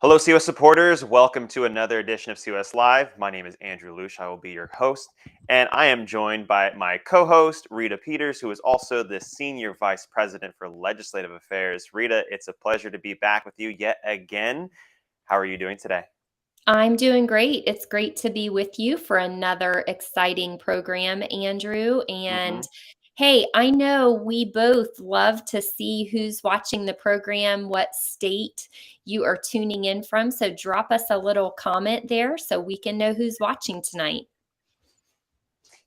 Hello, COS supporters. Welcome to another edition of COS Live. My name is Andrew Lush. I will be your host, and I am joined by my co-host, Rita Peters, who is also the Senior Vice President for Legislative Affairs. Rita, it's a pleasure to be back with you yet again. How are you doing today? I'm doing great. It's great to be with you for another exciting program, Andrew. hmm And hey, I know we both love to see who's watching the program, what state you are tuning in from. So drop us a little comment there so we can know who's watching tonight.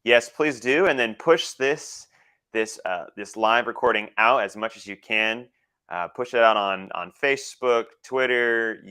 Yes, please do, and then push this live recording out as much as you can. Push it out on Facebook, Twitter,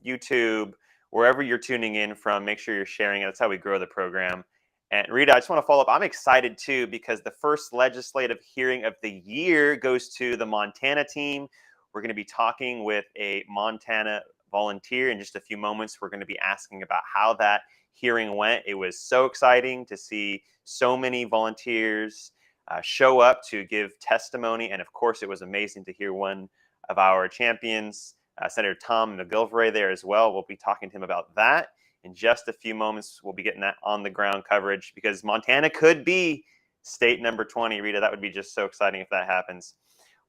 YouTube, wherever you're tuning in from. Make sure you're sharing it. That's how we grow the program. And Rita, I just want to follow up. I'm excited too because the first legislative hearing of the year goes to the Montana team. We're going to be talking with a Montana volunteer in just a few moments. We're going to be asking about how that hearing went. It was so exciting to see so many volunteers show up to give testimony. And of course, it was amazing to hear one of our champions, Senator Tom McGilvray, there as well. We'll be talking to him about that in just a few moments. We'll be getting that on the ground coverage because Montana could be state number 20. Rita, that would be just so exciting if that happens.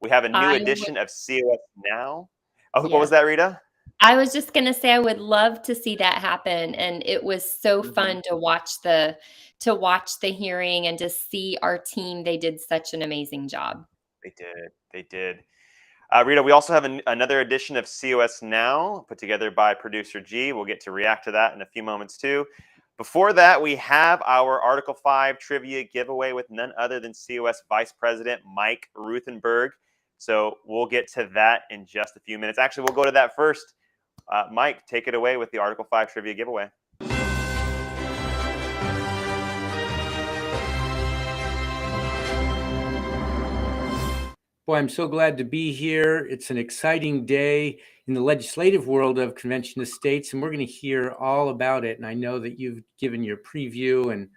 We have a new I would, edition of COS Now. Oh, what was yes. that, Rita? I was just going to say I would love to see that happen, and it was so hmm fun to watch the hearing and to see our team. They did such an amazing job. They did. They did. Rita, we also have another edition of COS Now put together by producer G. We'll get to react to that in a few moments too. Before that, we have our Article 5 trivia giveaway with none other than COS Vice President Mike Ruthenberg. So we'll get to that in just a few minutes. Actually, we'll go to that first. Mike, take it away with the Article 5 trivia giveaway. Boy, I'm so glad to be here. It's an exciting day in the legislative world of Convention of States, and we're going to hear all about it. And I know that you've given your preview, and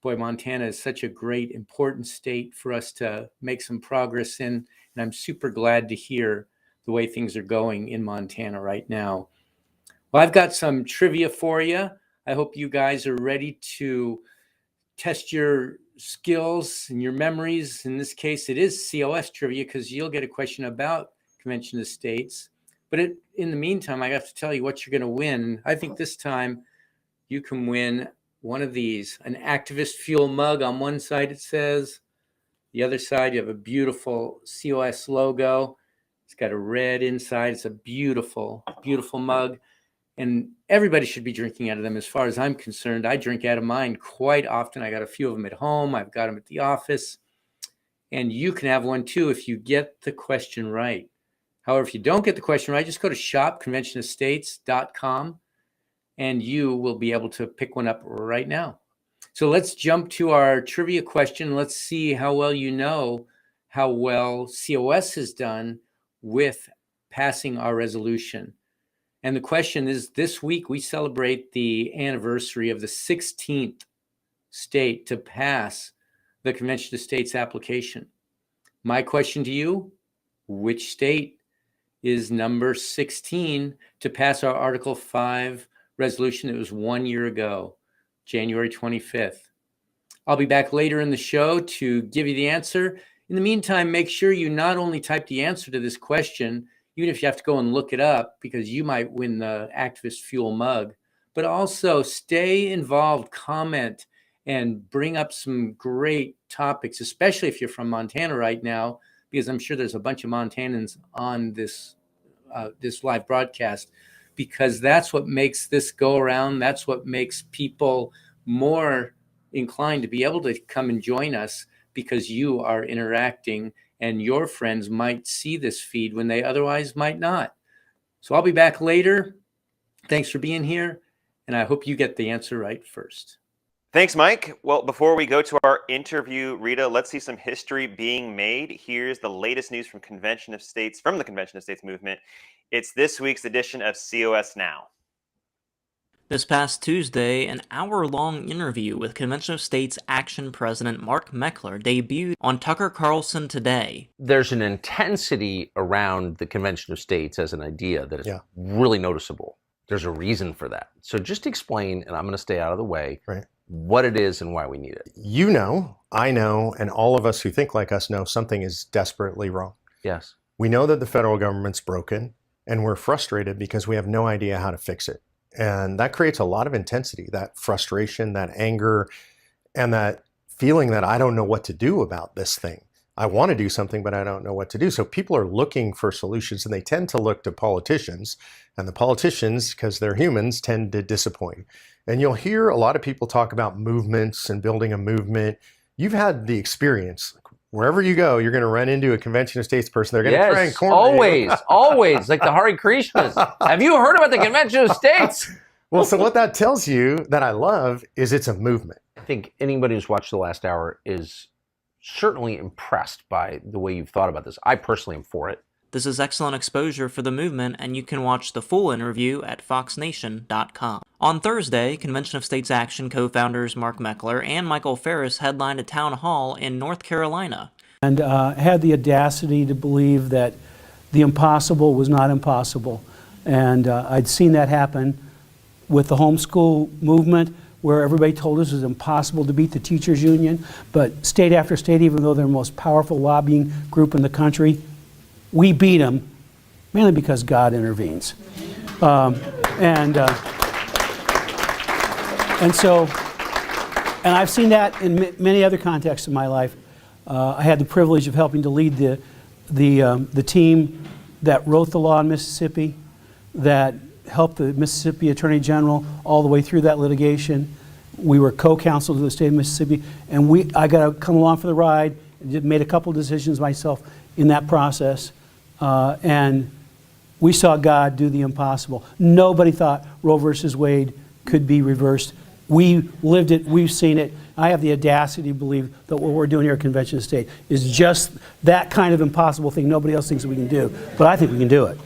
boy, Montana is such a great, important state for us to make some progress in. And I'm super glad to hear the way things are going in Montana right now. Well, I've got some trivia for you. I hope you guys are ready to test your skills and your memories. In this case, it is COS trivia because you'll get a question about Convention of States. But in the meantime, I have to tell you what you're going to win. I think this time you can win one of these, an activist fuel mug. On one side it says, the other side you have a beautiful COS logo. It's got a red inside. It's a beautiful, beautiful mug. And everybody should be drinking out of them as far as I'm concerned. I drink out of mine quite often. I got a few of them at home. I've got them at the office. And you can have one too if you get the question right. However, if you don't get the question right, just go to shopconventionofstates.com and you will be able to pick one up right now. So let's jump to our trivia question. Let's see how well you know how well COS has done with passing our resolution. And the question is, this week we celebrate the anniversary of the 16th state to pass the Convention of States application. My question to you, which state is number 16 to pass our Article 5 resolution? It was 1 year ago, January 25th. I'll be back later in the show to give you the answer. In the meantime, make sure you not only type the answer to this question, even if you have to go and look it up because you might win the activist fuel mug, but also stay involved, comment, and bring up some great topics, especially if you're from Montana right now, because I'm sure there's a bunch of Montanans on this live broadcast, because that's what makes this go around. That's what makes people more inclined to be able to come and join us, because you are interacting and your friends might see this feed when they otherwise might not. So I'll be back later. Thanks for being here, and I hope you get the answer right first. Thanks, Mike. Well, before we go to our interview, Rita, let's see some history being made. Here's the latest news from the Convention of States movement. It's this week's edition of COS Now. This past Tuesday, an hour-long interview with Convention of States Action President Mark Meckler debuted on Tucker Carlson Today. There's an intensity around the Convention of States as an idea that is really noticeable. There's a reason for that. So just explain, and I'm going to stay out of the way, what it is and why we need it. You know, I know, and all of us who think like us know something is desperately wrong. Yes. We know that the federal government's broken, and we're frustrated because we have no idea how to fix it. And that creates a lot of intensity, that frustration, that anger, and that feeling that I don't know what to do about this thing. I want to do something, but I don't know what to do. So people are looking for solutions, and they tend to look to politicians. And the politicians, because they're humans, tend to disappoint. And you'll hear a lot of people talk about movements and building a movement. You've had the experience. Wherever you go, you're going to run into a Convention of States person. They're going to try and corner you. Always, like the Hare Krishnas. Have you heard about the Convention of States? Well, so what that tells you that I love is it's a movement. I think anybody who's watched the last hour is certainly impressed by the way you've thought about this. I personally am for it. This is excellent exposure for the movement, and you can watch the full interview at foxnation.com. On Thursday, Convention of States Action co-founders Mark Meckler and Michael Ferris headlined a town hall in North Carolina. And had the audacity to believe that the impossible was not impossible. And I'd seen that happen with the homeschool movement, where everybody told us it was impossible to beat the teachers union. But state after state, even though they're the most powerful lobbying group in the country, we beat them, mainly because God intervenes. And I've seen that in many other contexts in my life. I had the privilege of helping to lead the team that wrote the law in Mississippi, that helped the Mississippi Attorney General all the way through that litigation. We were co-counsel to the state of Mississippi, and I got to come along for the ride and made a couple decisions myself in that process. And we saw God do the impossible. Nobody thought Roe versus Wade could be reversed. We lived it, we've seen it. I have the audacity to believe that what we're doing here at Convention of State is just that kind of impossible thing nobody else thinks we can do. But I think we can do it.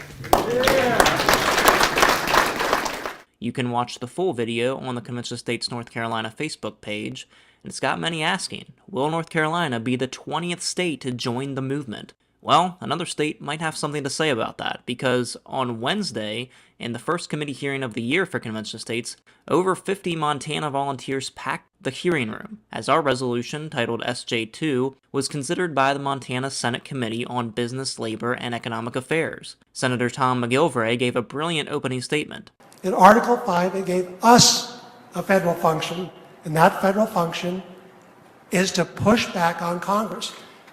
You can watch the full video on the Convention of States North Carolina Facebook page, and it's got many asking, will North Carolina be the 20th state to join the movement? Well, another state might have something to say about that, because on Wednesday, in the first committee hearing of the year for Convention of States, over 50 Montana volunteers packed the hearing room, as our resolution, titled SJ2, was considered by the Montana Senate Committee on Business, Labor, and Economic Affairs. Senator Tom McGilvray gave a brilliant opening statement. In Article 5, it gave us a federal function, and that federal function is to push back on Congress.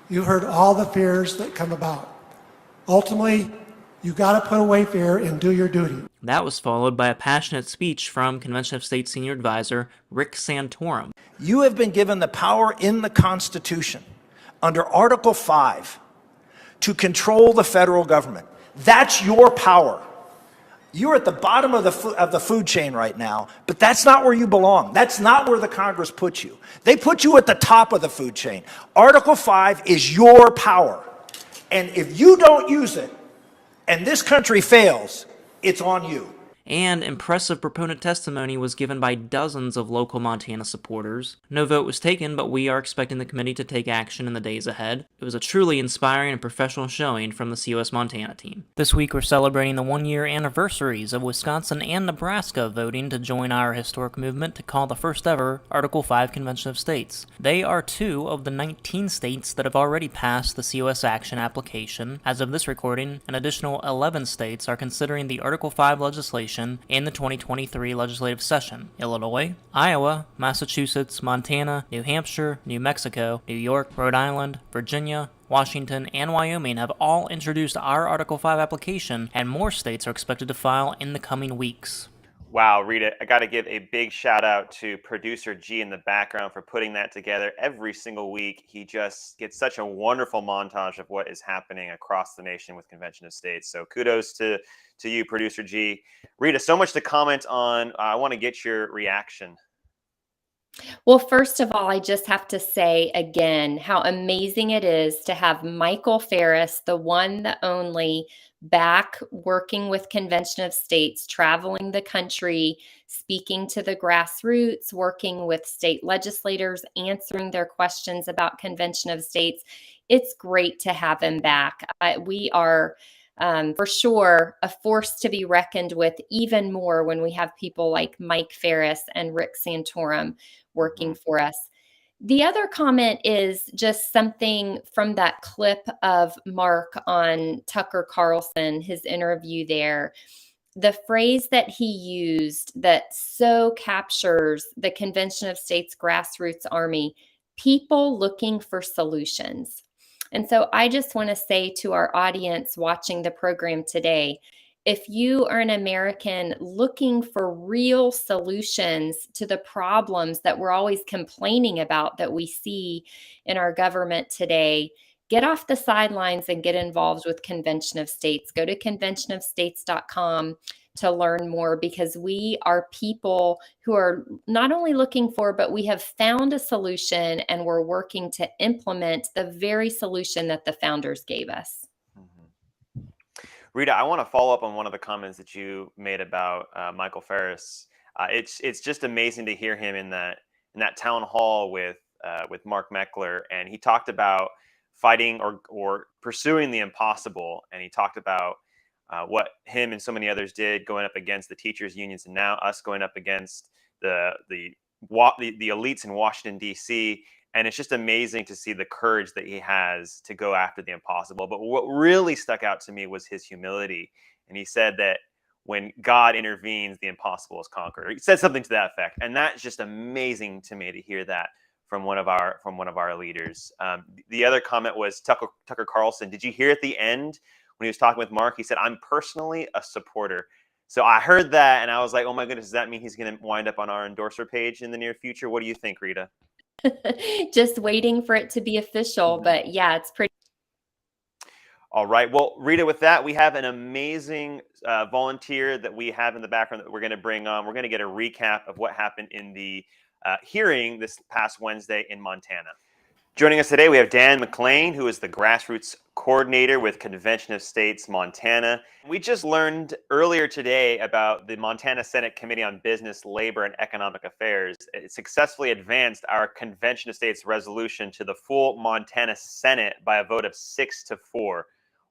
You heard all the fears that come about. Ultimately, you got to put away fear and do your duty. That was followed by a passionate speech from Convention of States Senior Advisor Rick Santorum. You have been given the power in the Constitution under Article 5 to control the federal government. That's your power. You're at the bottom of the food chain right now, but that's not where you belong. That's not where the Congress put you. They put you at the top of the food chain. Article 5 is your power. And if you don't use it, and this country fails, it's on you. And impressive proponent testimony was given by dozens of local Montana supporters. No vote was taken, but we are expecting the committee to take action in the days ahead. It was a truly inspiring and professional showing from the COS Montana team. This week we're celebrating the one-year anniversaries of Wisconsin and Nebraska voting to join our historic movement to call the first ever Article 5 Convention of States. They are 2 of the 19 states that have already passed the COS action application. As of this recording, an additional 11 states are considering the Article 5 legislation in the 2023 legislative session. Illinois, Iowa, Massachusetts, Montana, New Hampshire, New Mexico, New York, Rhode Island, Virginia, Washington, and Wyoming have all introduced our Article 5 application, and more states are expected to file in the coming weeks. Wow, Rita, I got to give a big shout out to producer G in the background for putting that together every single week. He just gets such a wonderful montage of what is happening across the nation with Convention of States. So kudos to you, producer G. Rita, so much to comment on. I want to get your reaction. Well, first of all, I just have to say again how amazing it is to have Michael Ferris, the one, the only, back working with Convention of States, traveling the country, speaking to the grassroots, working with state legislators, answering their questions about Convention of States. It's great to have him back. We are for sure a force to be reckoned with, even more when we have people like Mike Ferris and Rick Santorum working for us. The other comment is just something from that clip of Mark on Tucker Carlson, his interview there. The phrase that he used that so captures the Convention of States grassroots army: people looking for solutions. And so I just want to say to our audience watching the program today, if you are an American looking for real solutions to the problems that we're always complaining about that we see in our government today, get off the sidelines and get involved with Convention of States. Go to conventionofstates.com to learn more, because we are people who are not only looking for, but we have found a solution and we're working to implement the very solution that the founders gave us. Rita, I want to follow up on one of the comments that you made about Michael Ferris. It's just amazing to hear him in that town hall with Mark Meckler, and he talked about fighting or pursuing the impossible, and he talked about what him and so many others did going up against the teachers unions, and now us going up against the elites in Washington D.C. And it's just amazing to see the courage that he has to go after the impossible. But what really stuck out to me was his humility. And he said that when God intervenes, the impossible is conquered. He said something to that effect. And that's just amazing to me to hear that from one of our leaders. The other comment was Tucker Carlson. Did you hear at the end when he was talking with Mark? He said, "I'm personally a supporter." So I heard that and I was like, oh my goodness, does that mean he's going to wind up on our endorser page in the near future? What do you think, Rita? Just waiting for it to be official, but yeah, it's pretty. All right. Well, Rita, with that, we have an amazing volunteer that we have in the background that we're going to bring on. We're going to get a recap of what happened in the hearing this past Wednesday in Montana. Joining us today, we have Dan McLean, who is the grassroots coordinator with Convention of States Montana. We just learned earlier today about the Montana Senate Committee on Business, Labor, and Economic Affairs. It successfully advanced our Convention of States resolution to the full Montana Senate by a vote of 6-4.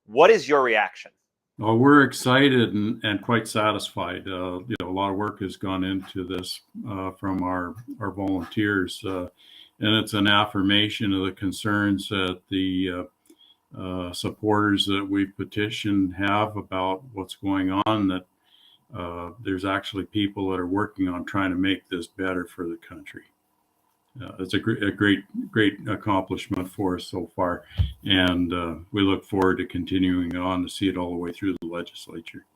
What is your reaction? Well, we're excited and quite satisfied. A lot of work has gone into this from our volunteers. And it's an affirmation of the concerns that the supporters that we've petitioned have about what's going on, that there's actually people that are working on trying to make this better for the country. It's a great accomplishment for us so far. And we look forward to continuing on to see it all the way through the legislature.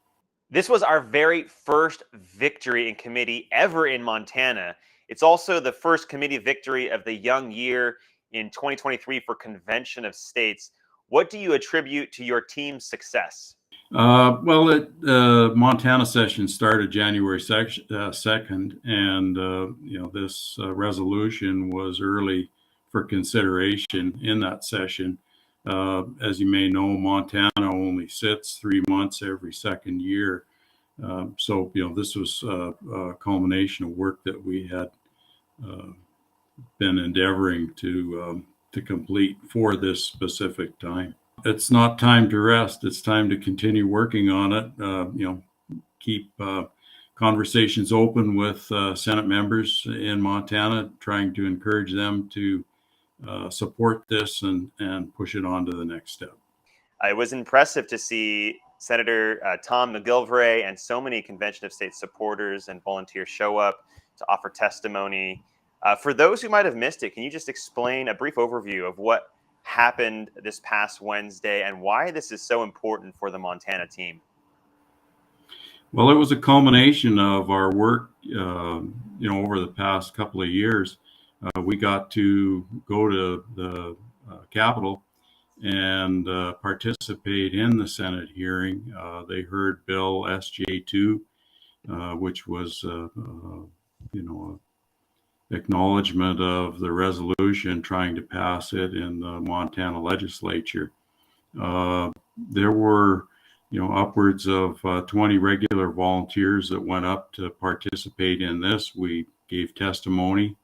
This was our very first victory in committee ever in Montana. It's also the first committee victory of the young year in 2023 for Convention of States. What do you attribute to your team's success? Well, the Montana session started January 2nd, and this resolution was early for consideration in that session. As you may know, Montana only sits 3 months every second year. So this was a culmination of work that we had been endeavoring to complete for this specific time. It's not time to rest. It's time to continue working on it. Keep conversations open with Senate members in Montana, trying to encourage them to support this and push it on to the next step. It was impressive to see Senator Tom McGilvray and so many Convention of States supporters and volunteers show up to offer testimony. For those who might have missed it, can you just explain a brief overview of what happened this past Wednesday and why this is so important for the Montana team? Well, it was a culmination of our work, over the past couple of years. We got to go to the Capitol and participate in the Senate hearing. They heard Bill SJ2, which was, acknowledgement of the resolution trying to pass it in the Montana legislature. There were, upwards of 20 regular volunteers that went up to participate in this. We gave testimony.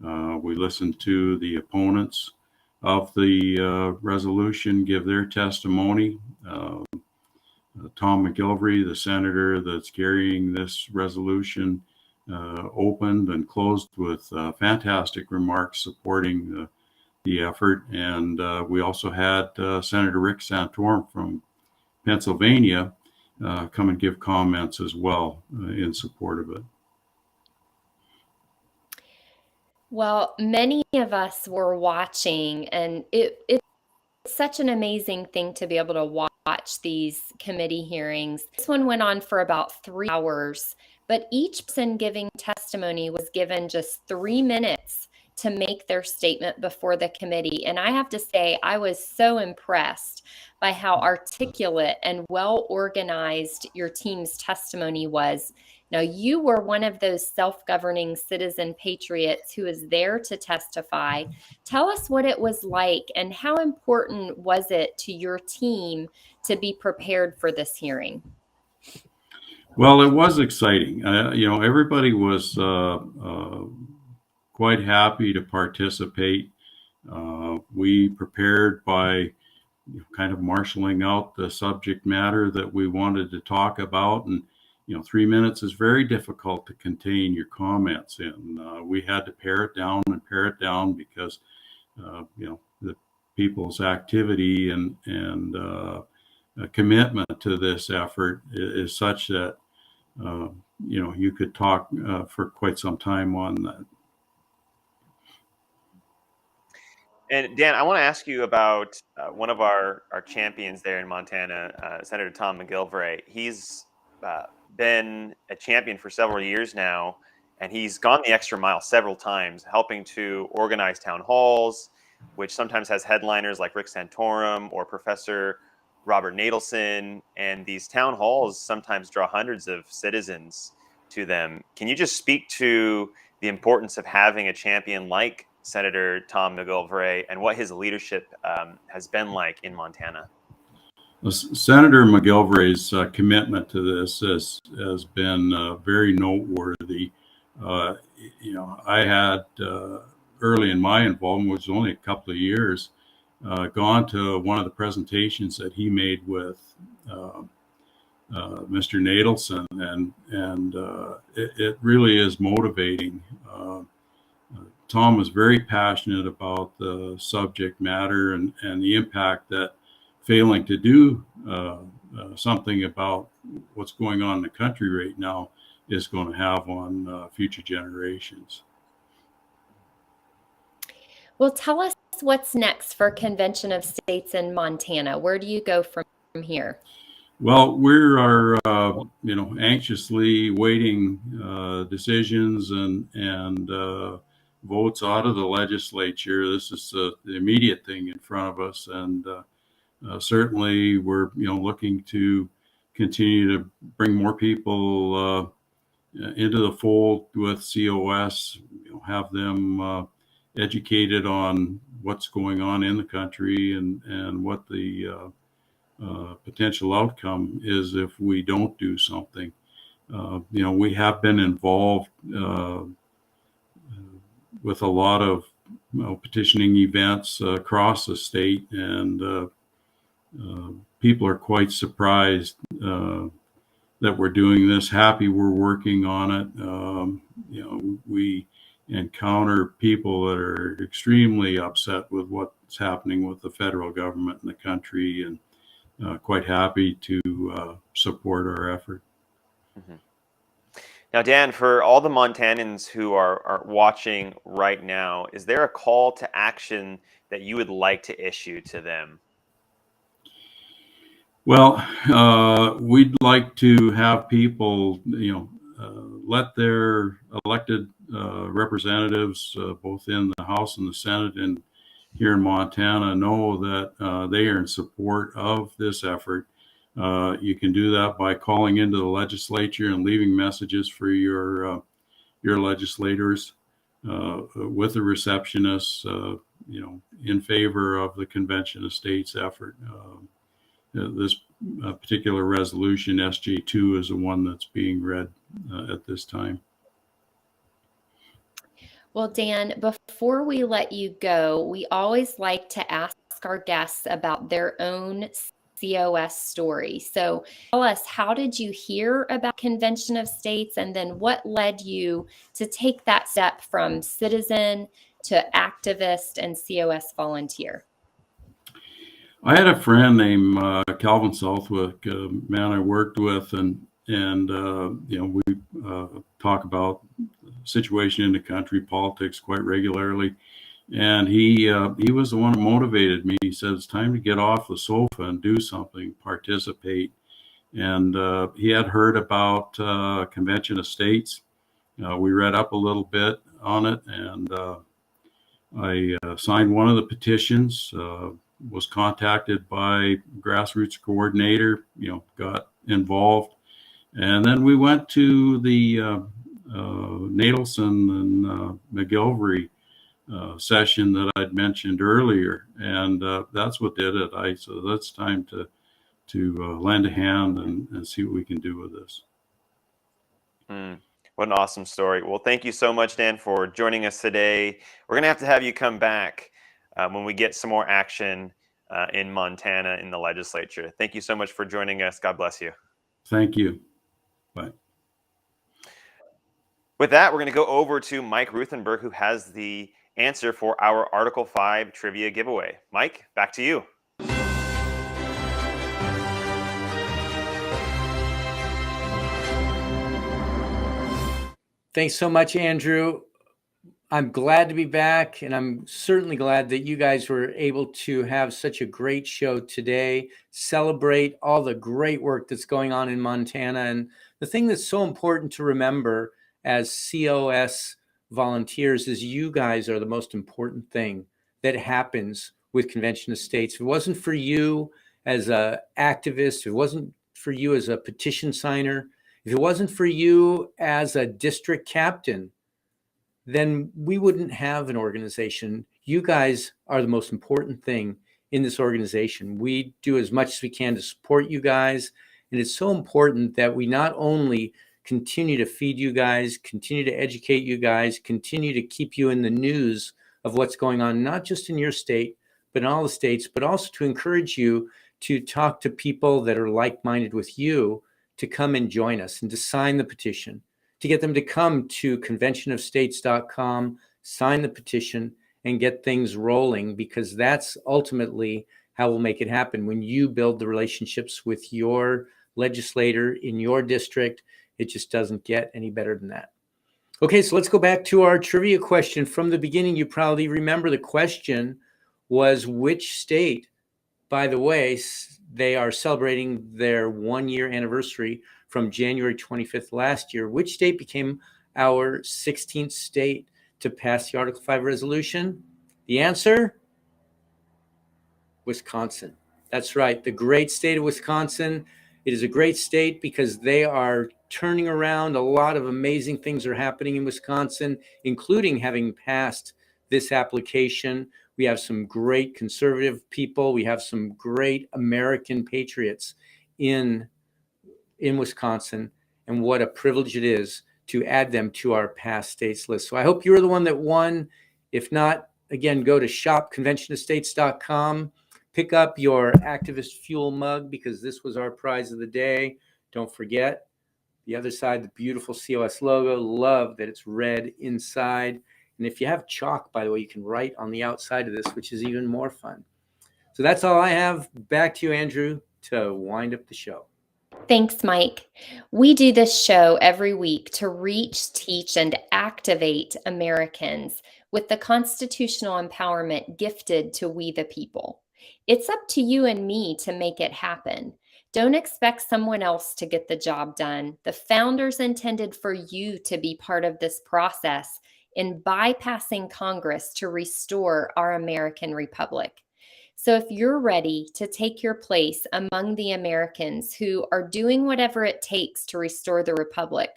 We listened to the opponents of the resolution give their testimony. Tom McGilvery, the senator that's carrying this resolution, opened and closed with fantastic remarks supporting the effort. And we also had Senator Rick Santorum from Pennsylvania come and give comments as well in support of it. Well, many of us were watching, and it's such an amazing thing to be able to watch these committee hearings. This one went on for about 3 hours, but each person giving testimony was given just 3 minutes to make their statement before the committee. And I have to say, I was so impressed by how articulate and well organized your team's testimony was. Now, you were one of those self-governing citizen patriots who was there to testify. Tell us what it was like and how important was it to your team to be prepared for this hearing? Well, it was exciting. Everybody was quite happy to participate. We prepared by kind of marshaling out the subject matter that we wanted to talk about. And 3 minutes is very difficult to contain your comments in. We had to pare it down because, the people's activity and commitment to this effort is such that, you could talk for quite some time on that. And Dan, I want to ask you about one of our champions there in Montana, Senator Tom McGilvery. He's been a champion for several years now, and he's gone the extra mile several times, helping to organize town halls, which sometimes has headliners like Rick Santorum or Professor Robert Nadelson. And these town halls sometimes draw hundreds of citizens to them. Can you just speak to the importance of having a champion like Senator Tom McGilvery and what his leadership has been like in Montana? Senator McGilvery's commitment to this has been very noteworthy. I had early in my involvement, which was only a couple of years, gone to one of the presentations that he made with Mr. Nadelson, and it really is motivating. Tom was very passionate about the subject matter and the impact that failing to do something about what's going on in the country right now is going to have on future generations. Well, tell us what's next for Convention of States in Montana. Where do you go from here? Well, we are, anxiously waiting decisions and votes out of the legislature. This is the immediate thing in front of us, and certainly we're looking to continue to bring more people into the fold with COS. Have them educated on what's going on in the country and what the potential outcome is if we don't do something. We have been involved with a lot of petitioning events across the state, and people are quite surprised that we're doing this, happy we're working on it. We encounter people that are extremely upset with what's happening with the federal government in the country, and quite happy to support our effort. Mm-hmm. Now, Dan, for all the Montanans who are watching right now, is there a call to action that you would like to issue to them? Well, we'd like to have people, let their elected representatives, both in the House and the Senate and here in Montana, know that they are in support of this effort. You can do that by calling into the legislature and leaving messages for your legislators. with the receptionists, in favor of the Convention of States effort. This particular resolution, SJ2, is the one that's being read at this time. Well, Dan, before we let you go, we always like to ask our guests about their own COS story. So tell us, how did you hear about Convention of States, and then what led you to take that step from citizen to activist and COS volunteer? I had a friend named Calvin Southwick, a man I worked with, and we talk about the situation in the country, politics quite regularly. And he was the one who motivated me. He said, it's time to get off the sofa and do something, participate. And he had heard about Convention of States. We read up a little bit on it, and I signed one of the petitions, was contacted by grassroots coordinator, got involved. And then we went to the Nadelson and McGilvery session that I'd mentioned earlier, and that's what did it. So that's time to lend a hand and see what we can do with this. What an awesome story. Well, thank you so much, Dan, for joining us today. We're going to have you come back when we get some more action in Montana in the legislature. Thank you so much for joining us. God bless you. Thank you. Bye. With that, we're going to go over to Mike Ruthenberg, who has the answer for our Article 5 trivia giveaway. Mike, back to you. Thanks so much, Andrew. I'm glad to be back, and I'm certainly glad that you guys were able to have such a great show today, celebrate all the great work that's going on in Montana. And the thing that's so important to remember as COS volunteers is you guys are the most important thing that happens with Convention of States. If it wasn't for you as an activist, if it wasn't for you as a petition signer, if it wasn't for you as a district captain, then we wouldn't have an organization. You guys are the most important thing in this organization. We do as much as we can to support you guys. And it's so important that we not only continue to feed you guys, continue to educate you guys, continue to keep you in the news of what's going on, not just in your state, but in all the states, but also to encourage you to talk to people that are like-minded with you to come and join us and to sign the petition, to get them to come to conventionofstates.com, sign the petition, and get things rolling, because that's ultimately how we'll make it happen. When you build the relationships with your legislator in your district, it just doesn't get any better than that. Okay, so let's go back to our trivia question. From the beginning, you probably remember the question was, which state, by the way, they are celebrating their 1-year anniversary from January 25th last year. Which state became our 16th state to pass the Article 5 resolution? The answer? Wisconsin. That's right, the great state of Wisconsin. It is a great state because they are turning around. A lot of amazing things are happening in Wisconsin, including having passed this application. We have some great conservative people. We have some great American patriots in Wisconsin, and what a privilege it is to add them to our past states list. So I hope you're the one that won. If not, again, go to shopconventionofstates.com, pick up your activist fuel mug, because this was our prize of the day. Don't forget the other side, the beautiful COS logo. Love that it's red inside. And if you have chalk, by the way, you can write on the outside of this, which is even more fun. So that's all I have. Back to you, Andrew, to wind up the show. Thanks, Mike. We do this show every week to reach, teach, and activate Americans with the constitutional empowerment gifted to we the people. It's up to you and me to make it happen. Don't expect someone else to get the job done. The founders intended for you to be part of this process in bypassing Congress to restore our American Republic. So if you're ready to take your place among the Americans who are doing whatever it takes to restore the Republic,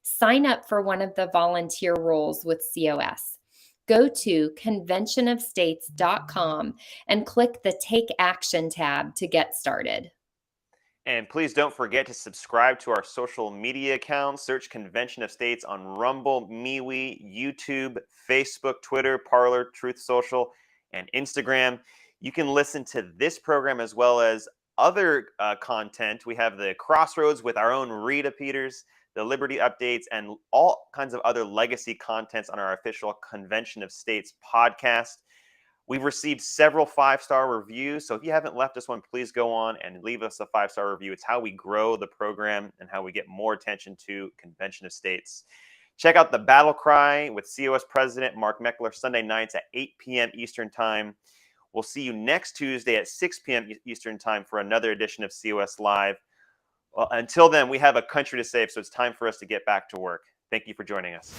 sign up for one of the volunteer roles with COS. go to conventionofstates.com and click the Take Action tab to get started. And please don't forget to subscribe to our social media accounts. Search Convention of States on Rumble, MeWe, YouTube, Facebook, Twitter, Parler, Truth Social, and Instagram. You can listen to this program as well as other content. We have the Crossroads with our own Rita Peters, the Liberty Updates, and all kinds of other legacy contents on our official Convention of States podcast. We've received several 5-star reviews, so if you haven't left us one, please go on and leave us a 5-star review. It's how we grow the program and how we get more attention to Convention of States. Check out the Battle Cry with COS President Mark Meckler Sunday nights at 8 p.m. Eastern Time. We'll see you next Tuesday at 6 p.m. Eastern Time for another edition of COS Live. Well, until then, we have a country to save, so it's time for us to get back to work. Thank you for joining us.